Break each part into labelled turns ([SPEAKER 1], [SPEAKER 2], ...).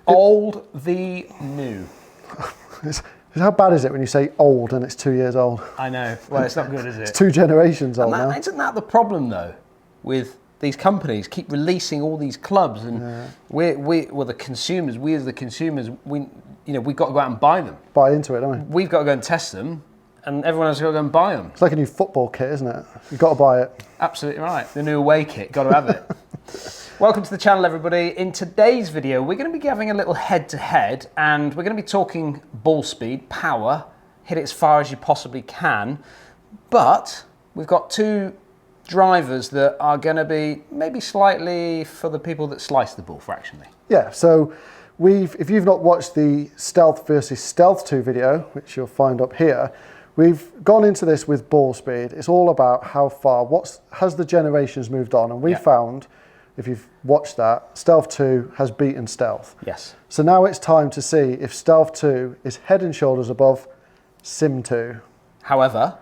[SPEAKER 1] Old v new.
[SPEAKER 2] How bad is it when you say old and it's 2 years old?
[SPEAKER 1] I know. Well, it's not good, is it?
[SPEAKER 2] It's 2 generations old now.
[SPEAKER 1] Isn't that the problem, though, with these companies keep releasing all these clubs, and we're the consumers. We as the consumers, we've got to go out and buy them.
[SPEAKER 2] Buy into it, don't we?
[SPEAKER 1] We've got to go and test them, and everyone else has got to go and buy them.
[SPEAKER 2] It's like a new football kit, isn't it? You've got to buy it.
[SPEAKER 1] Absolutely right. The new away kit, got to have it. Welcome to the channel, everybody. In today's video, we're going to be having a little head-to-head, and we're going to be talking ball speed, power, hit it as far as you possibly can. But we've got two drivers that are going to be maybe slightly for the people that slice the ball fractionally.
[SPEAKER 2] Yeah, so if you've not watched the Stealth versus Stealth 2 video, which you'll find up here, we've gone into this with ball speed. It's all about how far, has the generations moved on, and we found, if you've watched that, Stealth 2 has beaten Stealth. Yes. So now it's time to see if Stealth 2 is head and shoulders above Sim 2.
[SPEAKER 1] However,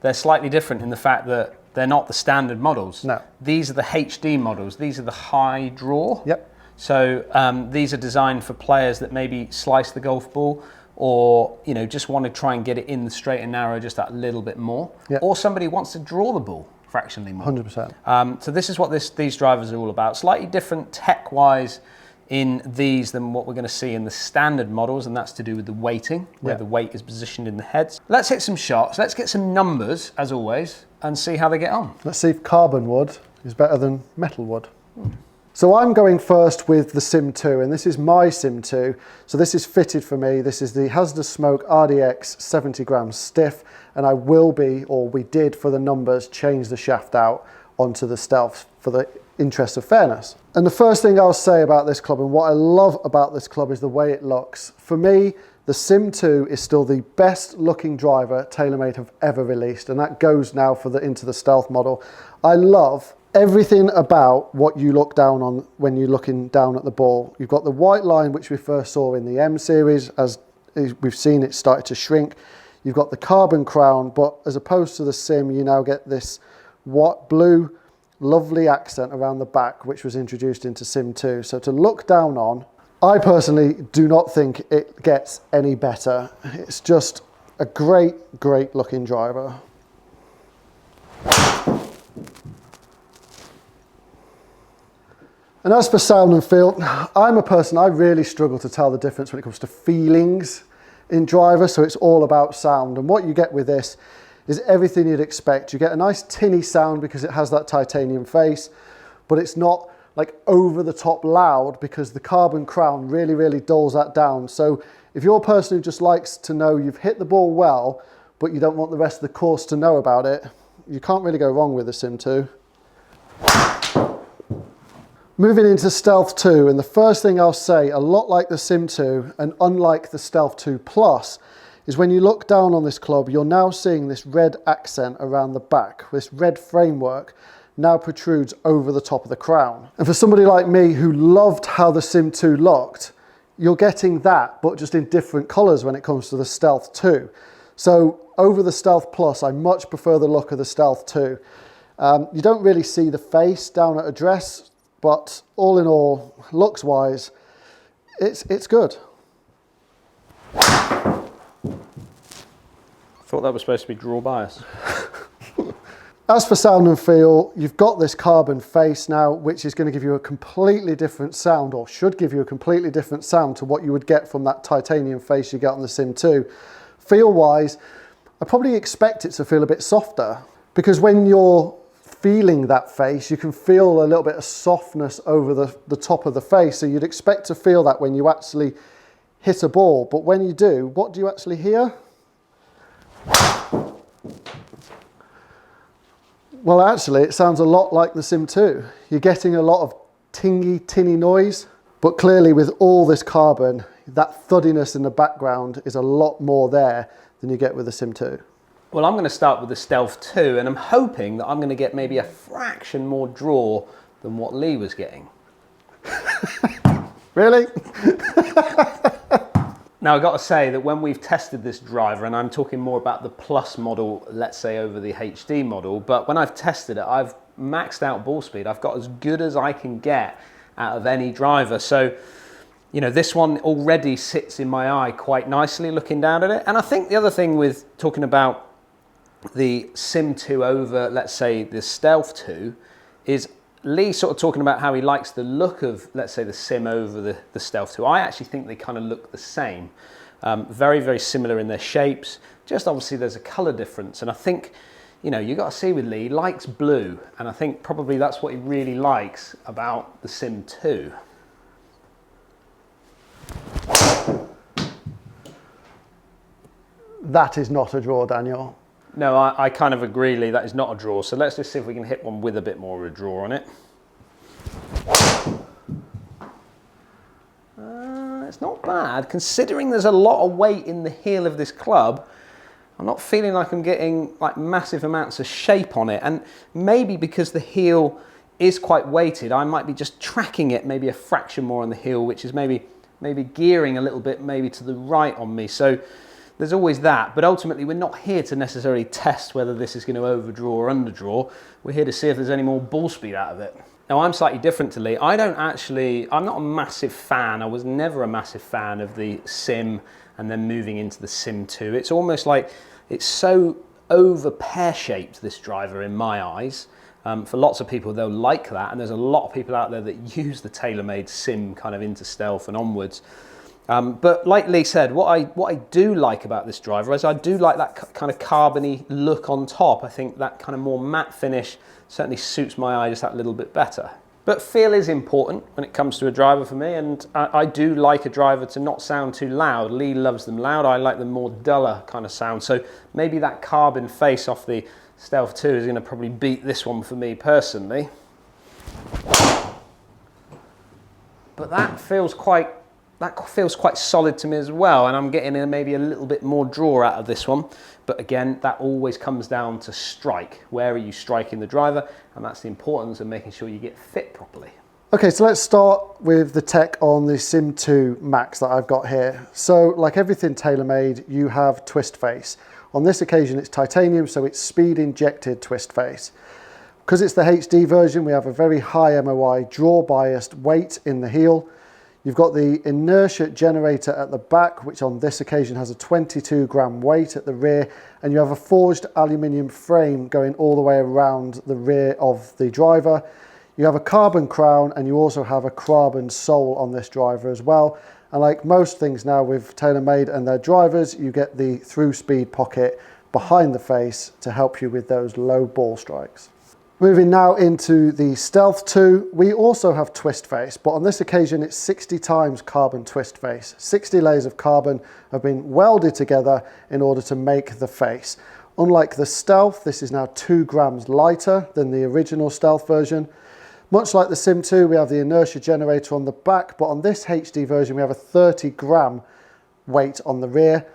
[SPEAKER 1] they're slightly different in the fact that they're not the standard models.
[SPEAKER 2] No.
[SPEAKER 1] These are the HD models. These are the high draw.
[SPEAKER 2] Yep.
[SPEAKER 1] So these are designed for players that maybe slice the golf ball, or just want to try and get it in the straight and narrow just that little bit more. Yep. Or somebody wants to draw the ball fractionally more.
[SPEAKER 2] 100%.
[SPEAKER 1] So this is what these drivers are all about. Slightly different tech-wise in these than what we're going to see in the standard models, and that's to do with the weighting, where the weight is positioned in the heads. Let's hit some shots. Let's get some numbers, as always, and see how they get on.
[SPEAKER 2] Let's see if carbon wood is better than metal wood. So I'm going first with the Sim 2, and this is my Sim 2. So this is fitted for me. This is the Hazardous Smoke RDX 70 grams stiff, and I will be, or we did for the numbers, change the shaft out onto the Stealth for the interest of fairness. And the first thing I'll say about this club, and what I love about this club, is the way it looks. For me, the Sim 2 is still the best looking driver TaylorMade have ever released, and that goes now into the Stealth model. I love everything about what you look down on when you're looking down at the ball. You've got the white line, which we first saw in the M series. As we've seen, it started to shrink. You've got the carbon crown, but as opposed to the Sim, you now get this blue, lovely accent around the back, which was introduced into Sim 2. So to look down on, I personally do not think it gets any better. It's just a great, great looking driver. And as for sound and feel, I'm a person, I really struggle to tell the difference when it comes to feelings in driver, so it's all about sound. And what you get with this is everything you'd expect. You get a nice tinny sound because it has that titanium face, but it's not like over the top loud because the carbon crown really, really dulls that down. So if you're a person who just likes to know you've hit the ball well, but you don't want the rest of the course to know about it, you can't really go wrong with the Sim 2. Moving into Stealth 2, and the first thing I'll say, a lot like the Sim 2 and unlike the Stealth 2 Plus, is when you look down on this club, you're now seeing this red accent around the back. This red framework now protrudes over the top of the crown. And for somebody like me who loved how the Sim 2 looked, you're getting that, but just in different colors when it comes to the Stealth 2. So over the Stealth Plus, I much prefer the look of the Stealth 2. You don't really see the face down at address, but all in all, looks-wise, it's good.
[SPEAKER 1] Thought that was supposed to be draw bias.
[SPEAKER 2] As for sound and feel, you've got this carbon face now, which is going to give you a completely different sound, or should give you a completely different sound to what you would get from that titanium face you get on the Sim 2. Feel-wise, I probably expect it to feel a bit softer, because when you're feeling that face, you can feel a little bit of softness over the top of the face, so you'd expect to feel that when you actually hit a ball. But when you do, what do you actually hear? Well, actually, it sounds a lot like the Sim 2. You're getting a lot of tinny noise, but clearly with all this carbon, that thuddiness in the background is a lot more there than you get with the Sim 2.
[SPEAKER 1] Well, I'm going to start with the Stealth 2, and I'm hoping that I'm going to get maybe a fraction more draw than what Lee was getting.
[SPEAKER 2] Really?
[SPEAKER 1] Now, I've got to say that when we've tested this driver, and I'm talking more about the Plus model, let's say over the HD model, but when I've tested it, I've maxed out ball speed. I've got as good as I can get out of any driver. So You know, this one already sits in my eye quite nicely looking down at it. And I think the other thing with talking about the Sim 2 over, let's say, the Stealth 2, is Lee sort of talking about how he likes the look of, let's say, the Sim over the Stealth 2. I actually think they kind of look the same. Very, very similar in their shapes. Just obviously there's a colour difference. And I think, you know, you've got to see with Lee, he likes blue. And I think probably that's what he really likes about the Sim 2.
[SPEAKER 2] That is not a draw, Daniel.
[SPEAKER 1] No, I kind of agree, Lee, that is not a draw. So let's just see if we can hit one with a bit more of a draw on it. It's not bad, considering there's a lot of weight in the heel of this club. I'm not feeling like I'm getting like massive amounts of shape on it. And maybe because the heel is quite weighted, I might be just tracking it maybe a fraction more on the heel, which is maybe gearing a little bit maybe to the right on me. So there's always that, but ultimately we're not here to necessarily test whether this is going to overdraw or underdraw. We're here to see if there's any more ball speed out of it. Now I'm slightly different to Lee. I'm not a massive fan, I was never a massive fan of the Sim and then moving into the Sim 2. It's almost like it's so over pear-shaped, this driver, in my eyes. For lots of people, they'll like that, and there's a lot of people out there that use the TaylorMade Sim kind of into Stealth and onwards. But like Lee said, what I do like about this driver is I do like that kind of carbony look on top. I think that kind of more matte finish certainly suits my eye just that little bit better. But feel is important when it comes to a driver for me, and I do like a driver to not sound too loud. Lee loves them loud, I like them more duller kind of sound. So maybe that carbon face off the Stealth 2 is going to probably beat this one for me personally. But that feels quite solid to me as well, and I'm getting maybe a little bit more draw out of this one. But again, that always comes down to strike. Where are you striking the driver? And that's the importance of making sure you get fit properly.
[SPEAKER 2] Okay, so let's start with the tech on the Sim 2 Max that I've got here. So like everything TaylorMade, you have twist face. On this occasion, it's titanium, so it's speed injected twist face. Because it's the HD version, we have a very high MOI draw biased weight in the heel. You've got the inertia generator at the back, which on this occasion has a 22 gram weight at the rear, and you have a forged aluminium frame going all the way around the rear of the driver. You have a carbon crown, and you also have a carbon sole on this driver as well. And like most things now with TaylorMade and their drivers, you get the through speed pocket behind the face to help you with those low ball strikes. Moving now into the Stealth 2, we also have twist face, but on this occasion it's 60 times carbon twist face. 60 layers of carbon have been welded together in order to make the face. Unlike the Stealth, this is now 2 grams lighter than the original Stealth version. Much like the Sim 2, we have the inertia generator on the back, but on this HD version we have a 30 gram weight on the rear.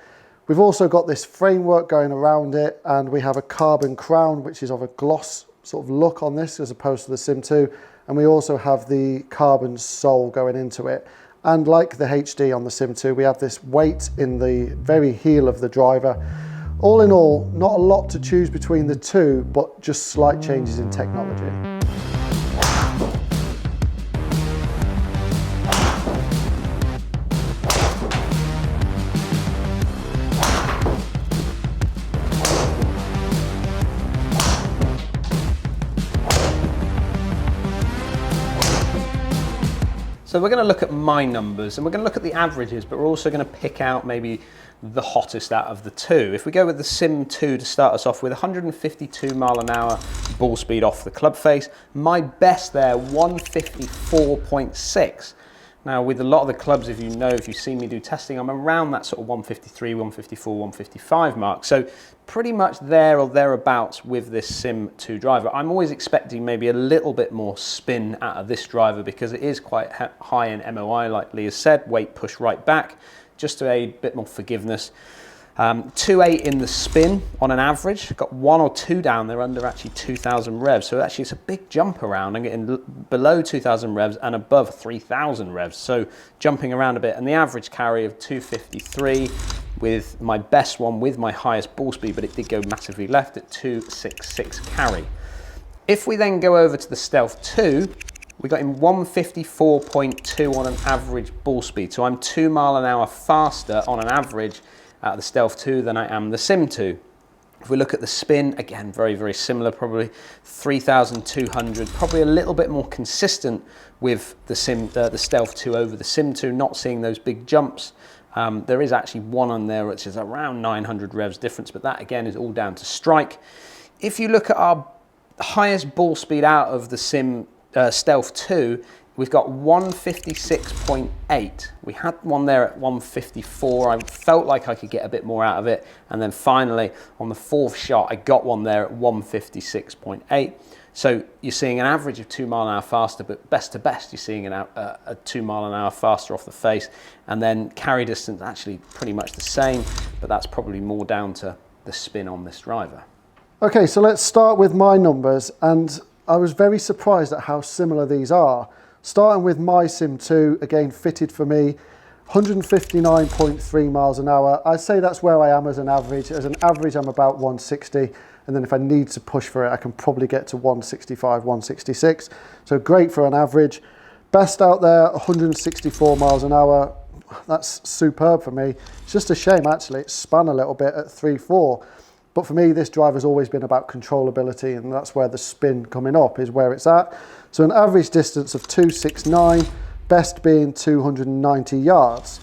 [SPEAKER 2] We've also got this framework going around it, and we have a carbon crown which is of a gloss sort of look on this as opposed to the Sim 2, and we also have the carbon sole going into it. And like the HD on the Sim 2, we have this weight in the very heel of the driver. All in all, not a lot to choose between the two, but just slight changes in technology.
[SPEAKER 1] So we're going to look at my numbers, and we're going to look at the averages, but we're also going to pick out maybe the hottest out of the two. If we go with the Sim 2 to start us off with, 152 mile an hour ball speed off the club face. My best there, 154.6. Now with a lot of the clubs, if you've seen me do testing, I'm around that sort of 153, 154, 155 mark. So pretty much there or thereabouts with this Sim 2 driver. I'm always expecting maybe a little bit more spin out of this driver because it is quite high in MOI, like Lee has said, weight push right back, just to a bit more forgiveness. 2.8 in the spin on an average. Got 1 or 2 down there under actually 2,000 revs. So actually it's a big jump around. I'm getting below 2,000 revs and above 3,000 revs. So jumping around a bit. And the average carry of 253 with my best one with my highest ball speed, but it did go massively left at 266 carry. If we then go over to the Stealth 2, We got him 154.2 on an average ball speed. So I'm 2 mile an hour faster on an average out of the Stealth 2 than I am the Sim 2. If we look at the spin, again, very, very similar, probably 3,200, probably a little bit more consistent with the Stealth 2 over the Sim 2, not seeing those big jumps. There is actually one on there which is around 900 revs difference, but that again is all down to strike. If you look at our highest ball speed out of the Stealth 2, we've got 156.8. We had one there at 154. I felt like I could get a bit more out of it. And then finally, on the fourth shot, I got one there at 156.8. So you're seeing an average of 2 mile an hour faster, but best to best, you're seeing a 2 mile an hour faster off the face. And then carry distance, actually pretty much the same, but that's probably more down to the spin on this driver.
[SPEAKER 2] Okay, so let's start with my numbers. And I was very surprised at how similar these are. Starting with my Sim 2, again fitted for me, 159.3 miles an hour. I'd say that's where I am as an average. As an average, I'm about 160. And then if I need to push for it, I can probably get to 165, 166. So great for an average. Best out there, 164 miles an hour. That's superb for me. It's just a shame, actually. It spun a little bit at 3.4. But for me, this driver's always been about controllability, and that's where the spin coming up is where it's at. So an average distance of 269, best being 290 yards.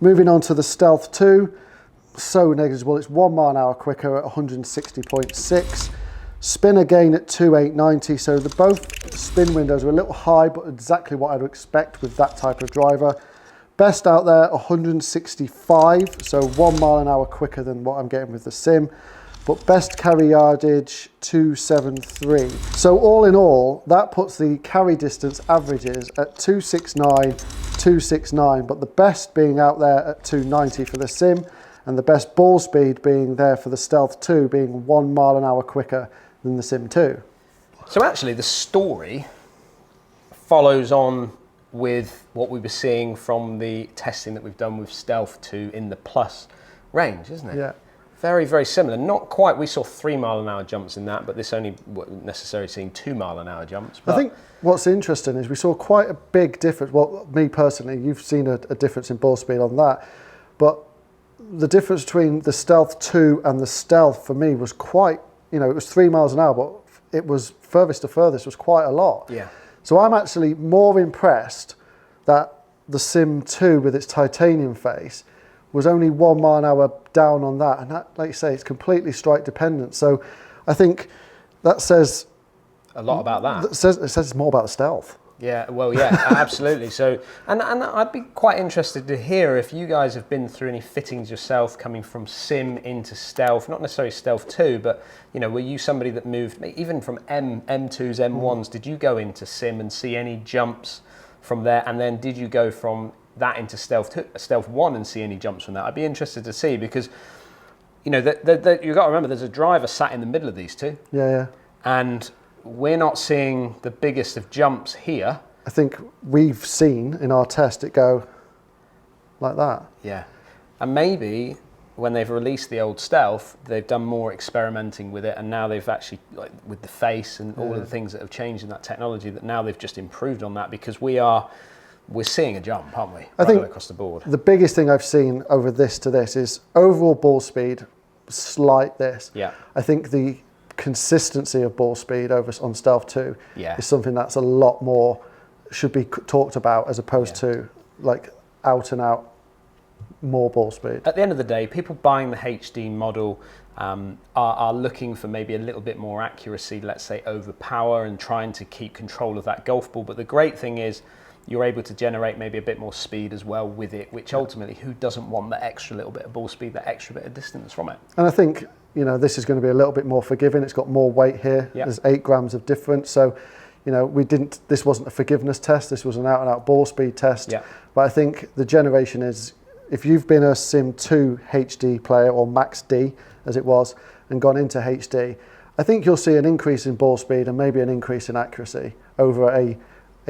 [SPEAKER 2] Moving on to the Stealth 2, so negligible. It's 1 mile an hour quicker at 160.6. Spin again at 2890, so both spin windows are a little high, but exactly what I'd expect with that type of driver. Best out there, 165, so 1 mile an hour quicker than what I'm getting with the Sim. But best carry yardage, 273. So all in all, that puts the carry distance averages at 269, 269, but the best being out there at 290 for the Sim, and the best ball speed being there for the Stealth 2 being 1 mile an hour quicker than the Sim 2.
[SPEAKER 1] So actually the story follows on with what we were seeing from the testing that we've done with Stealth 2 in the Plus range, isn't it?
[SPEAKER 2] Yeah.
[SPEAKER 1] Very, very similar. Not quite, we saw 3 mile an hour jumps in that, but this only wasn't necessarily seeing 2 mile an hour jumps. But
[SPEAKER 2] I think what's interesting is we saw quite a big difference. Well, me personally, you've seen a difference in ball speed on that, but the difference between the Stealth 2 and the Stealth for me was quite, it was 3 miles an hour, but it was furthest to furthest was quite a lot.
[SPEAKER 1] Yeah.
[SPEAKER 2] So I'm actually more impressed that the Sim 2 with its titanium face was only 1 mile an hour down on that. And that, like you say, it's completely strike dependent. So I think that says
[SPEAKER 1] a lot about that.
[SPEAKER 2] It says more about the Stealth.
[SPEAKER 1] Yeah, well, yeah, absolutely. So, and I'd be quite interested to hear if you guys have been through any fittings yourself coming from Sim into Stealth, not necessarily Stealth 2, but, were you somebody that moved, even from M2s, M1s, did you go into Sim and see any jumps from there? And then did you go from that into Stealth 1 and see any jumps from that? I'd be interested to see because, you've got to remember there's a driver sat in the middle of these two.
[SPEAKER 2] Yeah, yeah.
[SPEAKER 1] And we're not seeing the biggest of jumps here.
[SPEAKER 2] I think we've seen in our test it go like that.
[SPEAKER 1] Yeah. And maybe when they've released the old Stealth, they've done more experimenting with it, and now they've actually, with the face and all of the things that have changed in that technology, that now they've just improved on that because we're seeing a jump, aren't we?
[SPEAKER 2] I think
[SPEAKER 1] across the board.
[SPEAKER 2] The biggest thing I've seen over this to this is overall ball speed, slight this.
[SPEAKER 1] Yeah.
[SPEAKER 2] I think the consistency of ball speed on Stealth 2
[SPEAKER 1] Yeah.
[SPEAKER 2] is something that's a lot more should be talked about as opposed to like out and out more ball speed.
[SPEAKER 1] At the end of the day, people buying the HD model are looking for maybe a little bit more accuracy, let's say over power, and trying to keep control of that golf ball. But the great thing is you're able to generate maybe a bit more speed as well with it, which ultimately, who doesn't want that extra little bit of ball speed, that extra bit of distance from it?
[SPEAKER 2] And I think, this is going to be a little bit more forgiving. It's got more weight here.
[SPEAKER 1] Yep.
[SPEAKER 2] There's 8 grams of difference. So, this wasn't a forgiveness test. This was an out and out ball speed test.
[SPEAKER 1] Yep.
[SPEAKER 2] But I think the generation is, if you've been a Sim 2 HD player or Max D as it was and gone into HD, I think you'll see an increase in ball speed and maybe an increase in accuracy over a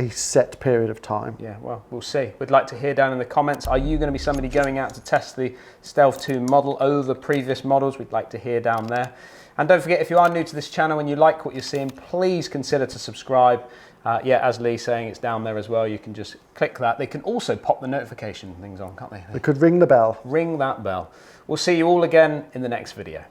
[SPEAKER 2] set period of time.
[SPEAKER 1] Yeah, well, we'll see. We'd like to hear down in the comments, are you going to be somebody going out to test the Stealth 2 model over previous models? We'd like to hear down there. And don't forget, if you are new to this channel and you like what you're seeing, please consider to subscribe. Yeah, as Lee's saying, it's down there as well. You can just click that. They can also pop the notification things on, can't they?
[SPEAKER 2] They could ring the bell.
[SPEAKER 1] Ring that bell. We'll see you all again in the next video.